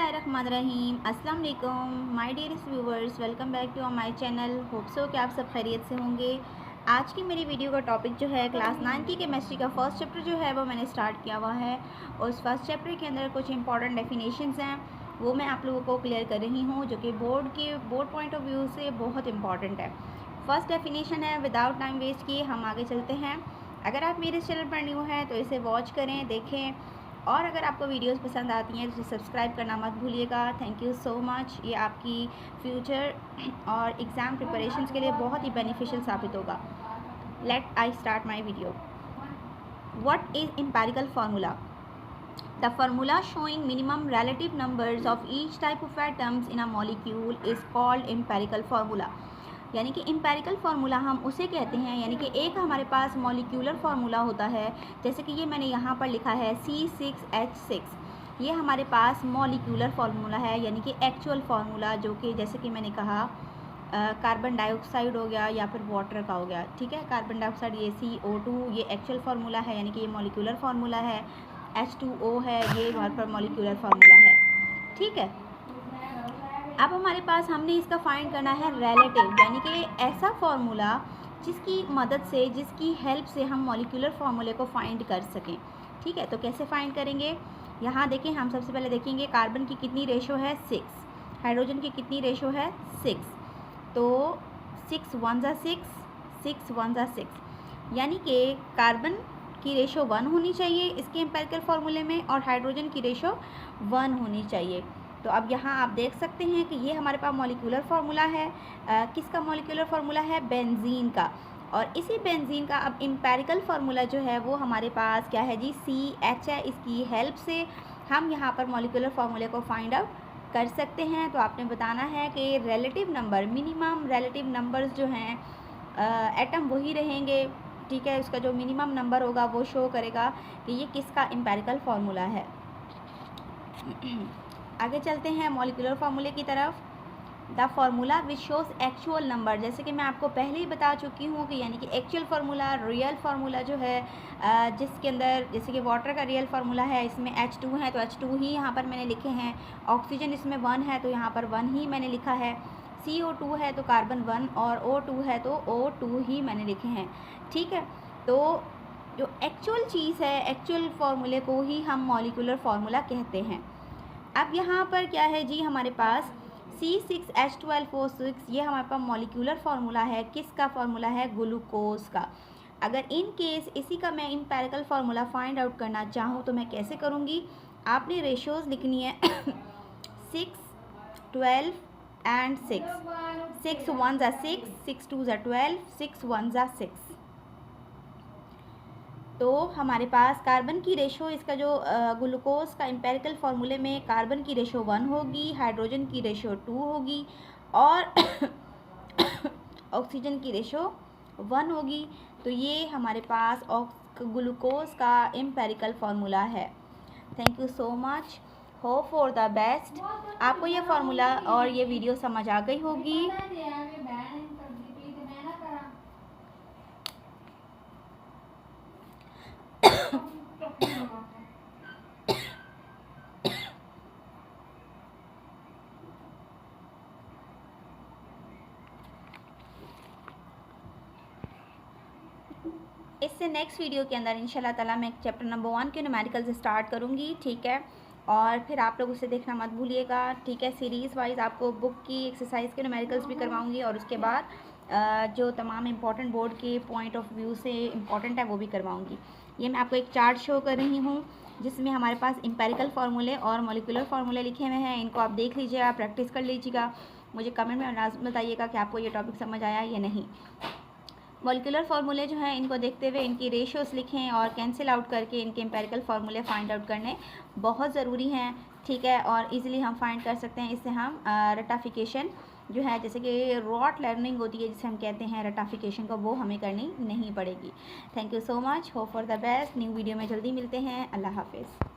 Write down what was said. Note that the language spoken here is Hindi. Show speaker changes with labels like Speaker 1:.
Speaker 1: बिस्मिल्लाहिर्रहमानिर्रहीम। अस्सलाम वालेकुम my dearest viewers, welcome back to my channel. Hope so कि आप सब खैरियत से होंगे। आज की मेरी वीडियो का टॉपिक जो है क्लास 9 की केमिस्ट्री का फर्स्ट चैप्टर जो है वो मैंने स्टार्ट किया हुआ है। और उस फर्स्ट चैप्टर के अंदर कुछ इंपॉर्टेंट डेफिनेशंस हैं, वो मैं आप लोगों को क्लियर कर रही हूँ, जो कि बोर्ड पॉइंट ऑफ व्यू से बहुत इंपॉर्टेंट है। फर्स्ट डेफिनेशन है, विदाउट टाइम वेस्ट किए हम आगे चलते हैं। अगर आप मेरे चैनल पर न्यू हैं तो इसे वॉच करें, देखें, और अगर आपको वीडियोस पसंद आती हैं तो सब्सक्राइब करना मत भूलिएगा। Thank you so much. ये आपकी फ्यूचर और एग्ज़ाम प्रिपरेशंस के लिए बहुत ही बेनिफिशियल साबित होगा। Let I start my video. What is empirical formula? The formula showing minimum relative numbers of each type of atoms in a molecule is called empirical formula। यानी कि एम्पिरिकल फार्मूला हम उसे कहते हैं, यानी कि एक हमारे पास मॉलिक्यूलर फार्मूला होता है, जैसे कि ये मैंने यहाँ पर लिखा है C6H6। ये हमारे पास मॉलिक्यूलर फार्मूला है, यानी कि एक्चुअल फार्मूला, जो कि जैसे कि मैंने कहा कार्बन डाइऑक्साइड हो गया या फिर वाटर का हो गया। ठीक है, कार्बन डाइऑक्साइड ये CO2, ये एक्चुअल फार्मूला है, यानी कि ये मॉलिक्यूलर फार्मूला है। H2O है, ये वहाँ पर मॉलिक्यूलर फार्मूला है। ठीक है, अब हमारे पास हमने इसका फाइंड करना है रिलेटिव, यानी कि ऐसा फार्मूला जिसकी मदद से, जिसकी हेल्प से हम मॉलिक्यूलर फार्मूले को फाइंड कर सकें। ठीक है, तो कैसे फाइंड करेंगे? यहाँ देखें, हम सबसे पहले देखेंगे कार्बन की कितनी रेशो है 6, हाइड्रोजन की कितनी रेशो है 6। तो 6 1 ज़ा 6, 6 1 ज़ा 6, यानी कि कार्बन की रेशो 1 होनी चाहिए इसके एम्पिरिकल फार्मूले में, और हाइड्रोजन की रेशो 1 होनी चाहिए। तो अब यहाँ आप देख सकते हैं कि ये हमारे पास मॉलिक्यूलर फार्मूला है। किसका मॉलिक्यूलर फार्मूला है? बेंजीन का। और इसी बेंजीन का अब एम्पिरिकल फार्मूला जो है वो हमारे पास क्या है जी? CH है। इसकी हेल्प से हम यहाँ पर मॉलिक्यूलर फार्मूले को फाइंड आउट कर सकते हैं। तो आपने बताना है कि relative number, minimum relative numbers जो हैं एटम वही रहेंगे। ठीक है, उसका जो मिनिमम नंबर होगा वो शो करेगा कि ये किसका एम्पिरिकल फार्मूला है। आगे चलते हैं मॉलिक्यूलर फार्मूले की तरफ। The formula which shows actual number, जैसे कि मैं आपको पहले ही बता चुकी हूँ कि यानी कि एक्चुअल फार्मूला, रियल फार्मूला जो है जिसके अंदर, जैसे कि वाटर का रियल फार्मूला है, इसमें H2 है तो H2 ही यहाँ पर मैंने लिखे हैं। ऑक्सीजन इसमें 1 है तो यहाँ पर 1 ही मैंने लिखा है। CO2 है तो कार्बन 1, और O2 है तो O2 ही मैंने लिखे हैं। ठीक है, तो जो एक्चुअल चीज़ है, एक्चुअल फार्मूले को ही हम मॉलिक्यूलर फार्मूला कहते हैं। अब यहाँ पर क्या है जी? हमारे पास C6H12O6, ये हमारे पास मॉलिक्यूलर फार्मूला है। किसका फार्मूला है? ग्लूकोज का। अगर इन केस इसी का मैं एम्पिरिकल फार्मूला फाइंड आउट करना चाहूँ तो मैं कैसे करूँगी? आपने रेशोज़ लिखनी है 6, 12 एंड 6। 6 1 ज़ा 6, 6 2 ज़ा 12, 6 1 ज़ा 6। तो हमारे पास कार्बन की रेशो, इसका जो ग्लूकोज का एम्पिरिकल फार्मूले में कार्बन की रेशो 1 होगी, हाइड्रोजन की रेशो 2 होगी, और ऑक्सीजन की रेशो 1 होगी। तो ये हमारे पास ग्लूकोज का एम्पिरिकल फार्मूला है। Thank you so much, hope for the best. आपको ये फार्मूला और ये वीडियो समझ आ गई होगी। इससे नेक्स्ट वीडियो के अंदर इंशाल्लाह ताला मैं चैप्टर नंबर 1 के न्यूमेरिकल से स्टार्ट करूँगी। ठीक है, और फिर आप लोग उसे देखना मत भूलिएगा। ठीक है, सीरीज़ वाइज आपको बुक की एक्सरसाइज के न्यूमेरिकल्स भी करवाऊँगी, और उसके बाद जो तमाम इम्पॉर्टेंट बोर्ड के पॉइंट ऑफ व्यू से इम्पॉर्टेंट है वो भी करवाऊँगी। ये मैं आपको एक चार्ट शो कर रही हूँ जिसमें हमारे पास एम्पिरिकल फार्मूले और मॉलिक्यूलर फार्मूले लिखे हुए हैं। इनको आप देख लीजिएगा, प्रैक्टिस कर लीजिएगा। मुझे कमेंट में लाज़िम बताइएगा कि आपको ये टॉपिक समझ आया या नहीं। मॉलिक्यूलर फार्मूले जो हैं इनको देखते हुए इनकी रेशियोज़ लिखें, और कैंसिल आउट करके इनके एम्पिरिकल फार्मूले फाइंड आउट करने बहुत ज़रूरी हैं। ठीक है, और इजीली हम फाइंड कर सकते हैं। इससे हम रटाफिकेशन जो है, जैसे कि रॉट लर्निंग होती है जिसे हम कहते हैं रटाफिकेशन को, वो हमें करनी नहीं पड़ेगी। Thank you so much, hope for the best. New video में जल्दी मिलते हैं। अल्लाह हाफिज़।